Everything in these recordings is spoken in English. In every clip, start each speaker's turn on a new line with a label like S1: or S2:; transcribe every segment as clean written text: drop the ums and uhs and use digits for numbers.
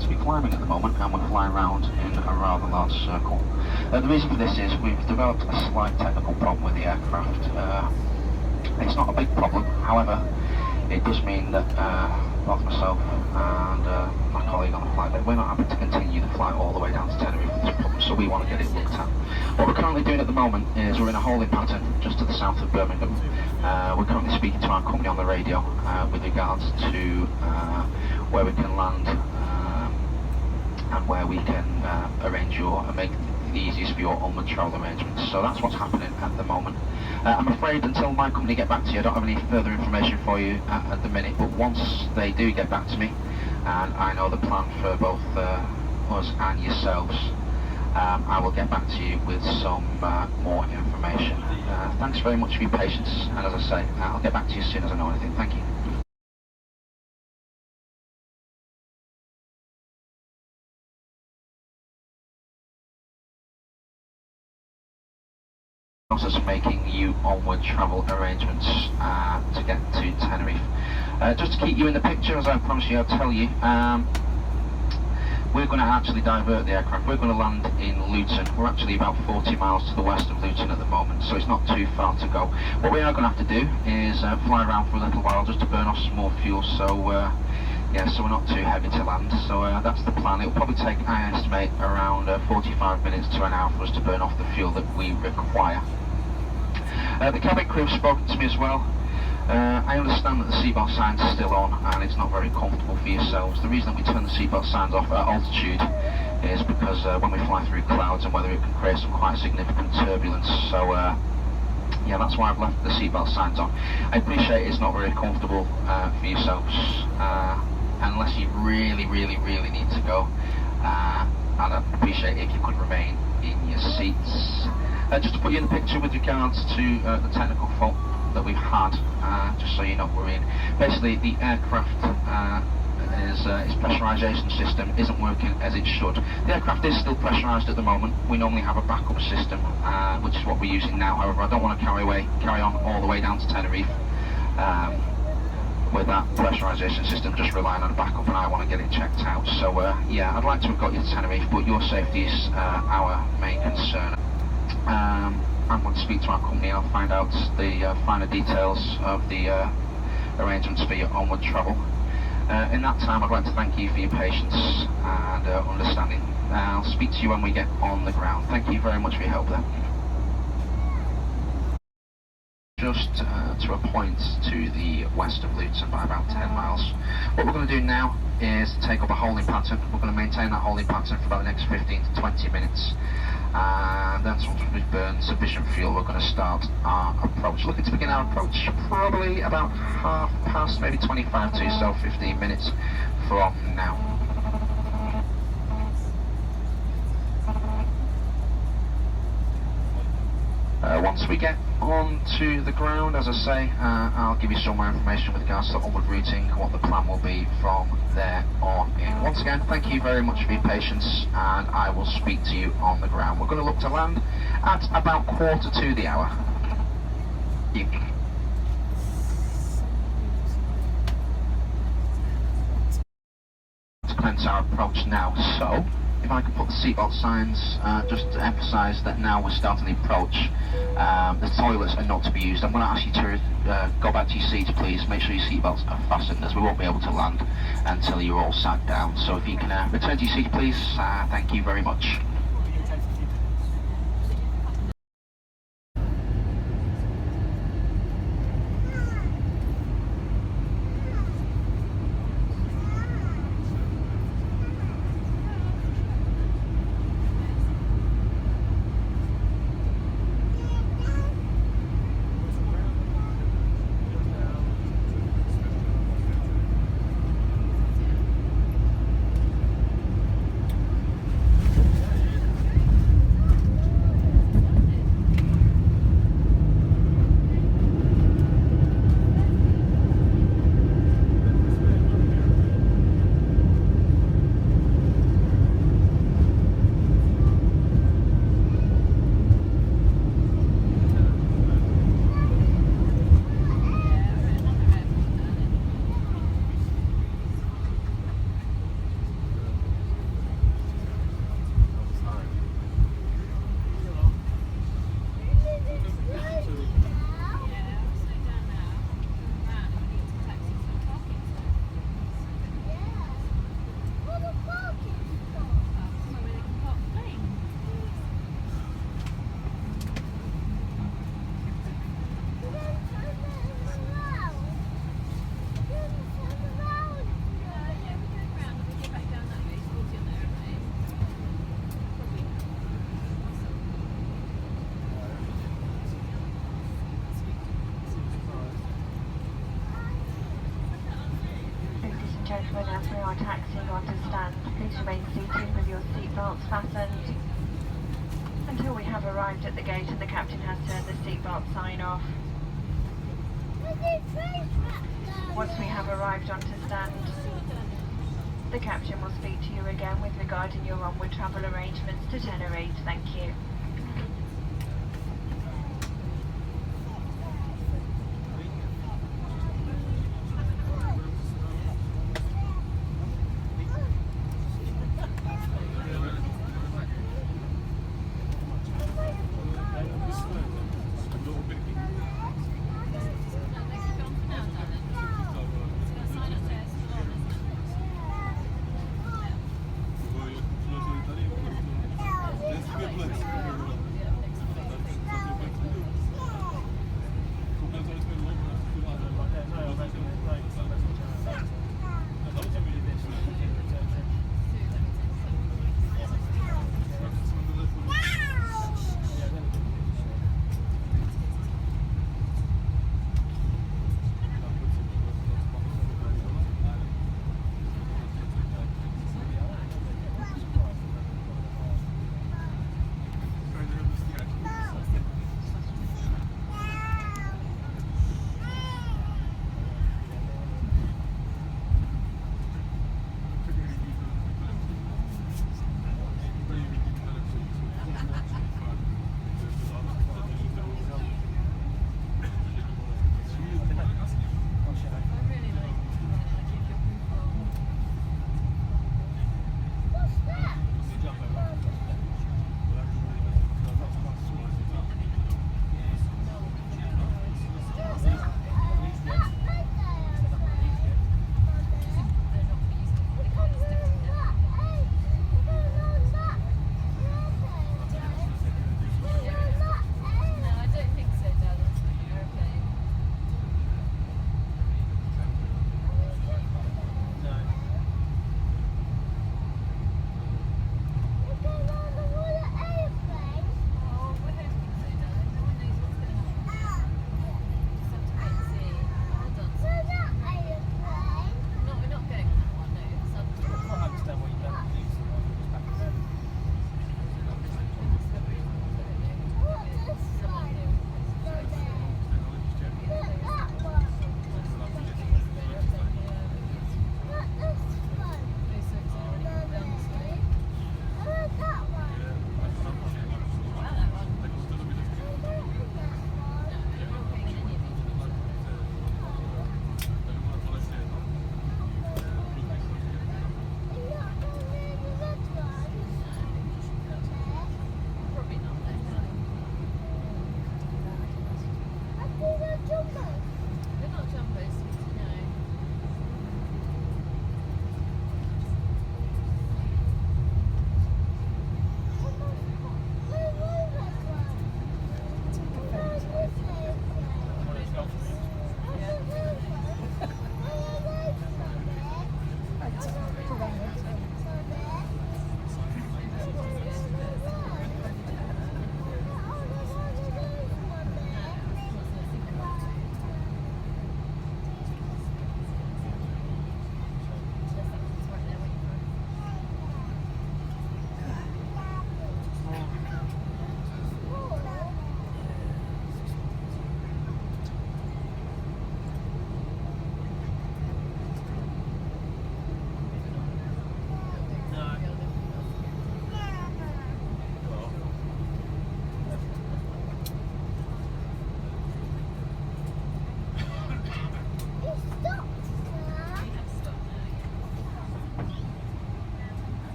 S1: seem to be climbing at the moment, and we're flying around in a rather large circle. The reason for this is we've developed a slight technical problem with the aircraft. It's not a big problem, however, it does mean that both myself and my colleague on the flight deck, we're not happy to continue the flight all the way down to Tenerife with this problem, so we want to get it looked at. What we're currently doing at the moment is we're in a holding pattern just to the south of Birmingham. We're currently speaking to our company on the radio with regards to where we can land and where we can arrange and make it the easiest for your onward travel arrangements. So that's what's happening at the moment. I'm afraid until my company get back to you, I don't have any further information for you at the minute, but once they do get back to me, and I know the plan for both us and yourselves, I will get back to you with some more information. Thanks very much for your patience, and as I say, I'll get back to you as soon as I know anything. Thank you. Process of making you onward travel arrangements to get to Tenerife. Just to keep you in the picture, as I promised you I'd tell you, we're going to actually divert the aircraft. We're going to land in Luton. We're actually about 40 miles to the west of Luton at the moment, so it's not too far to go. What we are going to have to do is fly around for a little while just to burn off some more fuel, so yeah, so we're not too heavy to land. So that's the plan. It'll probably take, I estimate, around 45 minutes to an hour for us to burn off the fuel that we require. The cabin crew have spoken to me as well. I understand that the seatbelt signs are still on and it's not very comfortable for yourselves. The reason that we turn the seatbelt signs off at altitude is because when we fly through clouds and weather, it can create some quite significant turbulence. So yeah, that's why I've left the seatbelt signs on. I appreciate it's not very comfortable for yourselves unless you really need to go, and I'd appreciate if you could remain in your seats. Just to put you in the picture with regards to the technical fault that we've had, just so you know what we're in. Basically, the aircraft its pressurisation system isn't working as it should. The aircraft is still pressurised at the moment. We normally have a backup system, which is what we're using now. However, I don't want to carry on all the way down to Tenerife with that pressurisation system, just relying on a backup, and I want to get it checked out. So yeah, I'd like to have got you to Tenerife, but your safety is our main concern. I'm going to speak to our company. I'll find out the finer details of the arrangements for your onward travel. In that time, I'd like to thank you for your patience and understanding. I'll speak to you when we get on the ground. Thank you very much for your help there. Just to a point to the west of Luton by about 10 miles. What we're going to do now is take up a holding pattern. We're going to maintain that holding pattern for about the next 15 to 20 minutes. And then once we've burned sufficient fuel, we're going to start our approach. Looking to begin our approach probably about half past, maybe 25 to so 15 minutes from now. Once we get onto the ground, as I say, I'll give you some more information with regards to onward routing and what the plan will be from there on in. Once again, thank you very much for your patience, and I will speak to you on the ground. We're going to look to land at about 1/4 to the hour. To commence our approach now, so if I could put the seatbelt signs, just to emphasise that now we're starting the approach. The toilets are not to be used. I'm going to ask you to go back to your seats, please. Make sure your seatbelts are fastened, as we won't be able to land until you're all sat down. So if you can return to your seats, please. Thank you very much.
S2: taxiing onto stand, please remain seated with your seatbelts fastened until we have arrived at the gate and the captain has turned the seatbelt sign off. Once we have arrived onto stand, the captain will speak to you again with regarding your onward travel arrangements to Tenerife. Thank you.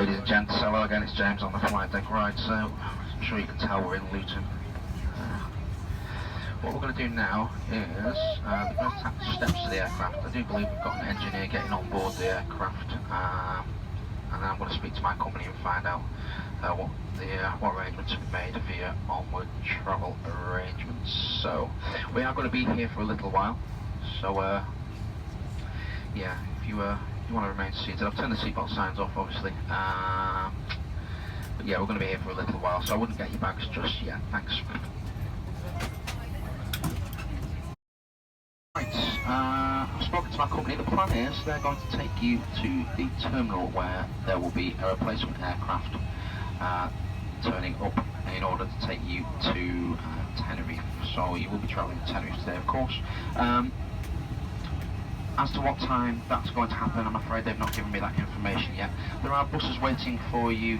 S1: Ladies and gents, hello again, it's James on the flight deck ride, so I'm sure you can tell we're in Luton. What we're going to do now is, we're going to tap the steps to the aircraft. I do believe we've got an engineer getting on board the aircraft, and then I'm going to speak to my company and find out what arrangements have been made via onward travel arrangements. So, we are going to be here for a little while, so yeah, if you want to remain seated, I've turned the seatbelt signs off obviously, but yeah, we're going to be here for a little while, so I wouldn't get your bags just yet, thanks. Right, I've spoken to my company. The plan is they're going to take you to the terminal where there will be a replacement aircraft turning up in order to take you to Tenerife. So you will be travelling to Tenerife today, of course. As to what time that's going to happen, I'm afraid they've not given me that information yet. There are buses waiting for you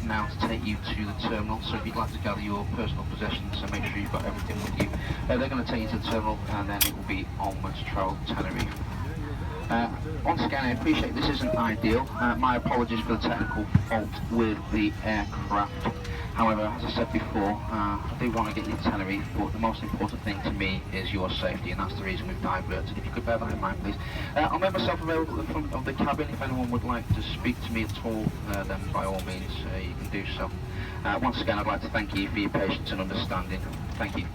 S1: now to take you to the terminal, so if you'd like to gather your personal possessions and make sure you've got everything with you, they're going to take you to the terminal and then it will be onwards travel to Tenerife. Once again, I appreciate this isn't ideal. My apologies for the technical fault with the aircraft. However, as I said before, I do want to get you to Tenerife, but the most important thing to me is your safety, and that's the reason we've diverted. If you could bear that in mind, please. I'll make myself available at the front of the cabin. If anyone would like to speak to me at all, then by all means, you can do so. Once again, I'd like to thank you for your patience and understanding. Thank you.